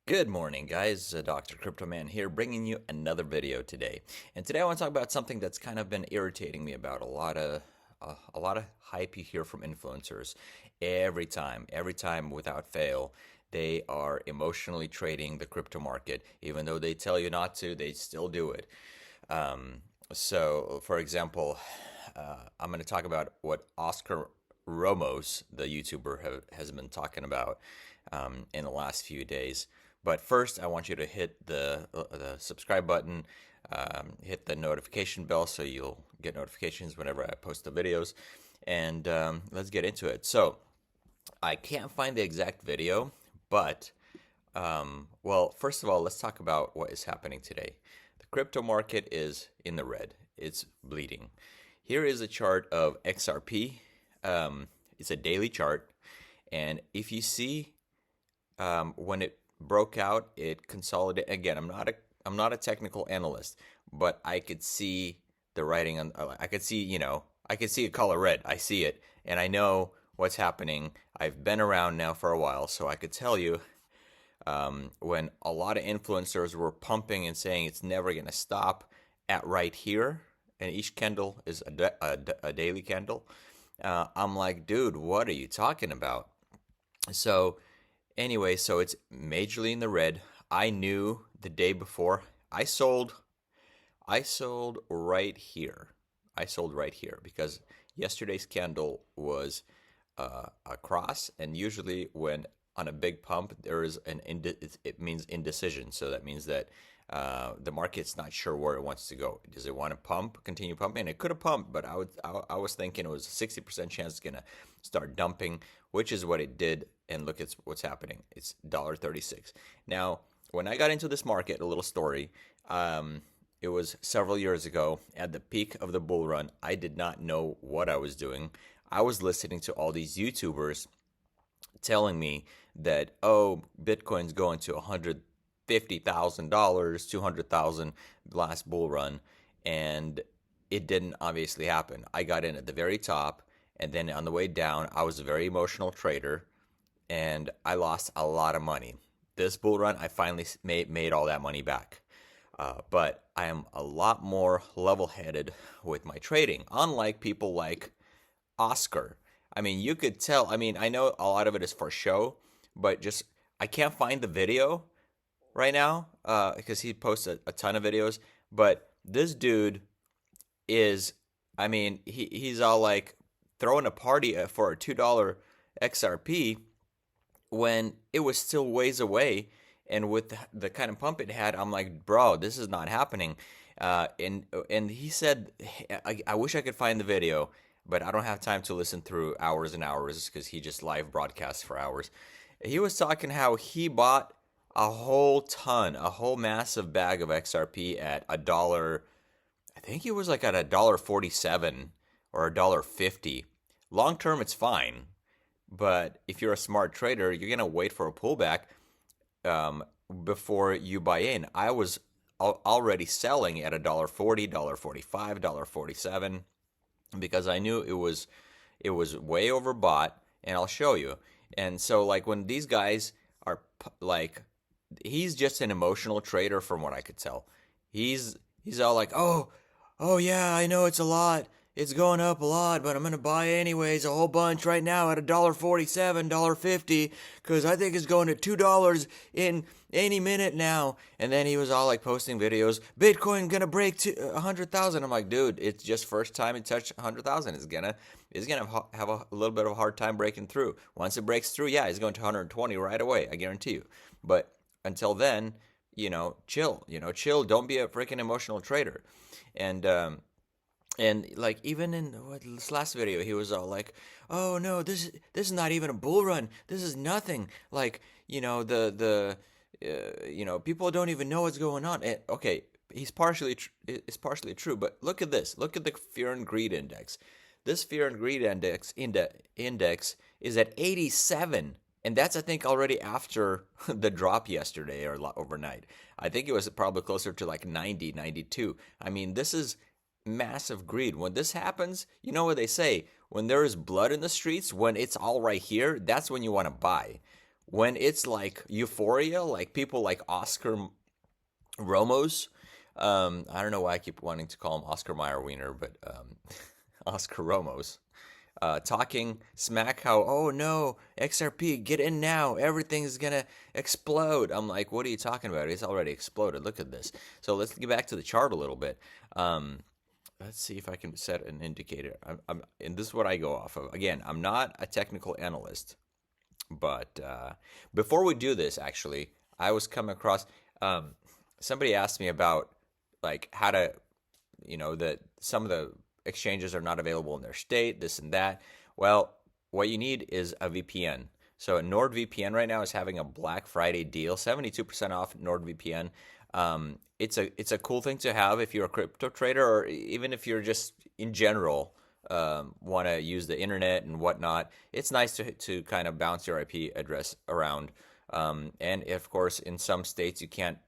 Good morning, guys. Dr. Crypto Man here, bringing you another video today. And today I want to talk about something that's kind of been irritating me about a lot of hype you hear from influencers every time without fail. They are emotionally trading the crypto market, even though they tell you not to. They still do it. For example, I'm going to talk about what Oscar Ramos, the YouTuber, has been talking about in the last few days. But first, I want you to hit the subscribe button, hit the notification bell so you'll get notifications whenever I post the videos. And let's get into it. So, I can't find the exact video, but, well, first of all, let's talk about what is happening today. The crypto market is in the red, it's bleeding. Here is a chart of XRP. It's a daily chart. And if you see when it broke out, it consolidated. Again, I'm not a technical analyst, but I could see the writing on. I could see, I could see a color red. I see it, and I know what's happening. I've been around now for a while, so I could tell you when a lot of influencers were pumping and saying it's never going to stop at right here, and each candle is a daily candle. I'm like, dude, what are you talking about? So anyway, so it's majorly in the red. I knew the day before. I sold right here. I sold right here because yesterday's candle was a cross, and usually when on a big pump there is it means indecision. So that means that the market's not sure where it wants to go. Does it want to continue pumping? And it could have pumped, but I was thinking it was a 60% chance it's gonna start dumping, which is what it did. And look at what's happening. It's $1.36. Now, when I got into this market, a little story. It was several years ago at the peak of the bull run. I did not know what I was doing. I was listening to all these YouTubers telling me that, oh, Bitcoin's going to $150,000, 200,000 last bull run, and it didn't obviously happen. I got in at the very top, and then on the way down, I was a very emotional trader, and I lost a lot of money. This bull run, I finally made all that money back. But I am a lot more level-headed with my trading, unlike people like Oscar. I mean, you could tell. I mean, I know a lot of it is for show, but just I can't find the video right now because he posts a ton of videos. But this dude is, I mean, he's all like throwing a party for a $2 XRP when it was still ways away. And with the kind of pump it had, I'm like, bro, this is not happening. And he said, I wish I could find the video, but I don't have time to listen through hours and hours because he just live broadcasts for hours. He was talking how he bought a whole massive bag of XRP at a dollar. I think it was like at $1.47 or $1.50. Long term, it's fine. But if you're a smart trader, you're going to wait for a pullback before you buy in. I was already selling at $1.40, $1.45, $1.47 because I knew it was way overbought, and I'll show you. And so like when these guys are like, he's just an emotional trader from what I could tell. He's all like, oh yeah, I know it's a lot. It's going up a lot, but I'm going to buy anyways a whole bunch right now at $1.47, $1.50, because I think it's going to $2 in any minute now. And then he was all like posting videos, Bitcoin going to break to 100,000. I'm like, dude, it's just first time it touched 100,000. It's going to have a little bit of a hard time breaking through. Once it breaks through, yeah, it's going to 120 right away, I guarantee you. But until then, chill, don't be a freaking emotional trader. And like even in this last video, he was all like, "Oh no, this is not even a bull run. This is nothing. Like people don't even know what's going on." And, okay, it's partially true, but look at this. Look at the fear and greed index. This fear and greed index is at 87, and that's I think already after the drop yesterday or overnight. I think it was probably closer to like 90, 92. I mean, this is massive greed. When this happens, you know what they say, when there is blood in the streets, when it's all right here, that's when you want to buy. when it's like euphoria, like people like Oscar Ramos. I don't know why I keep wanting to call him Oscar Mayer Wiener, but Oscar Ramos. Talking smack how, oh no, XRP, get in now, everything's gonna explode. I'm like, what are you talking about? It's already exploded. Look at this. So let's get back to the chart a little bit. Let's see if I can set an indicator. And this is what I go off of. Again, I'm not a technical analyst, but before we do this, actually, I was coming across. Somebody asked me about like how to, that some of the exchanges are not available in their state, this and that. Well, what you need is a VPN. So NordVPN right now is having a Black Friday deal, 72% off NordVPN. It's a cool thing to have if you're a crypto trader, or even if you're just in general want to use the internet and whatnot. It's nice to kind of bounce your IP address around. And of course, in some states, you can't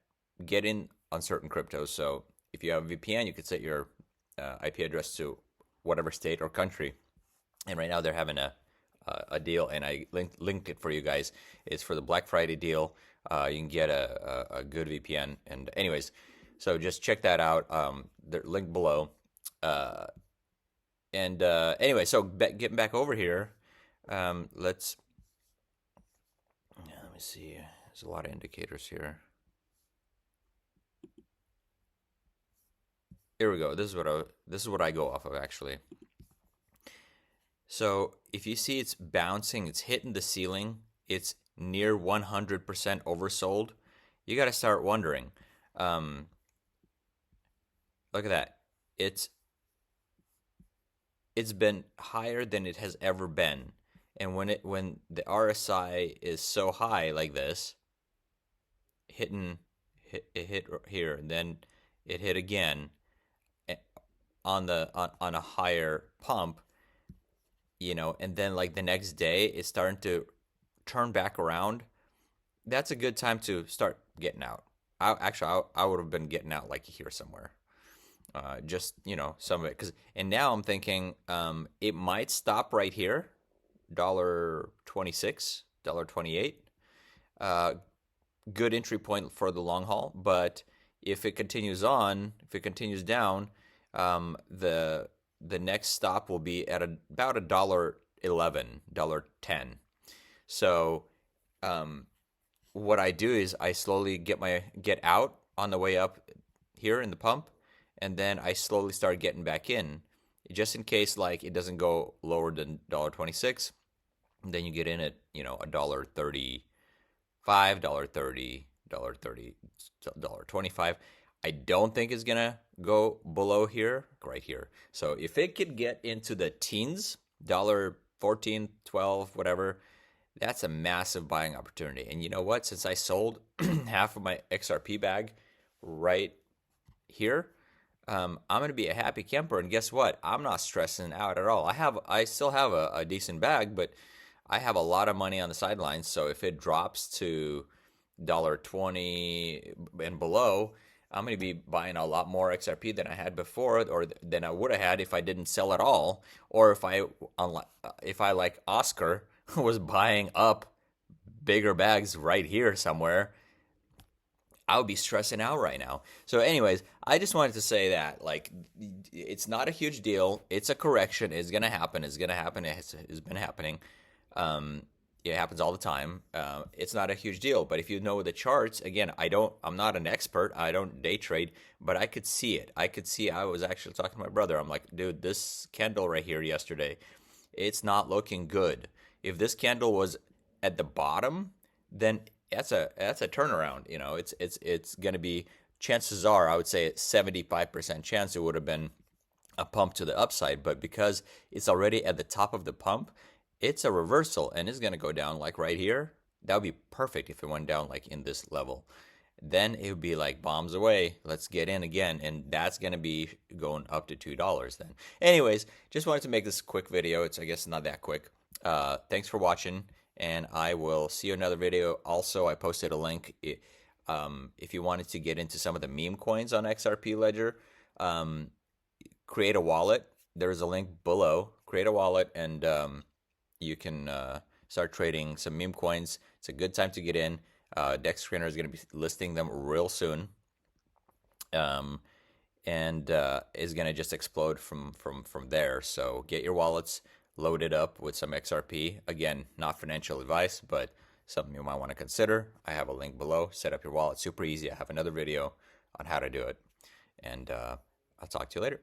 get in on certain cryptos. So if you have a VPN, you could set your IP address to whatever state or country. And right now they're having a deal, and I linked it for you guys. It's for the Black Friday deal. You can get a good VPN. And anyways, so just check that out. They're linked below. Anyway, so getting back over here, let me see. There's a lot of indicators here. Here we go. This is what I go off of, actually. So if you see it's bouncing, it's hitting the ceiling, it's near 100% oversold, you got to start wondering. Look at that. It's been higher than it has ever been. And when the RSI is so high like this, it hit here, and then it hit again on a higher pump, and then like the next day it's starting to turn back around. That's a good time to start getting out. I would have been getting out like here somewhere. Just some of it, and now I'm thinking it might stop right here, $1.26, $1.28. Good entry point for the long haul, but if it continues down, the next stop will be at about $1.11, $1.10. So what I do is I slowly get out on the way up here in the pump, and then I slowly start getting back in, just in case like it doesn't go lower than $1.26. Then you get in at $1.35, $1.30, $1.25. I don't think it's gonna go below here, right here. So if it could get into the teens, $1.14, $1.12, whatever, that's a massive buying opportunity. And you know what? Since I sold half of my XRP bag right here, I'm gonna be a happy camper. And guess what? I'm not stressing out at all. I still have a decent bag, but I have a lot of money on the sidelines. So if it drops to $1.20 and below, I'm going to be buying a lot more XRP than I had before, or than I would have had if I didn't sell at all, or if I like Oscar was buying up bigger bags right here somewhere. I would be stressing out right now. So anyways, I just wanted to say that like it's not a huge deal. It's a correction. It's going to happen. It's been happening. It happens all the time. It's not a huge deal, but if you know the charts, again, I'm not an expert. I don't day trade, but I could see it. I was actually talking to my brother. I'm like, dude, this candle right here yesterday, it's not looking good. If this candle was at the bottom, then that's a turnaround. It's going to be, chances are, I would say 75% chance it would have been a pump to the upside, but because it's already at the top of the pump, it's a reversal, and it's going to go down like right here. That would be perfect if it went down like in this level. Then it would be like bombs away. Let's get in again, and that's going to be going up to $2 then. Anyways, just wanted to make this quick video. It's, I guess, not that quick. Thanks for watching, and I will see you in another video. Also, I posted a link if you wanted to get into some of the meme coins on XRP Ledger. Create a wallet. There's a link below. Create a wallet, and you can start trading some meme coins. It's a good time to get in. Dex Screener is going to be listing them real soon. And is going to just explode from there. So get your wallets loaded up with some XRP. Again, not financial advice, but something you might want to consider. I have a link below. Set up your wallet, super easy. I have another video on how to do it. And I'll talk to you later.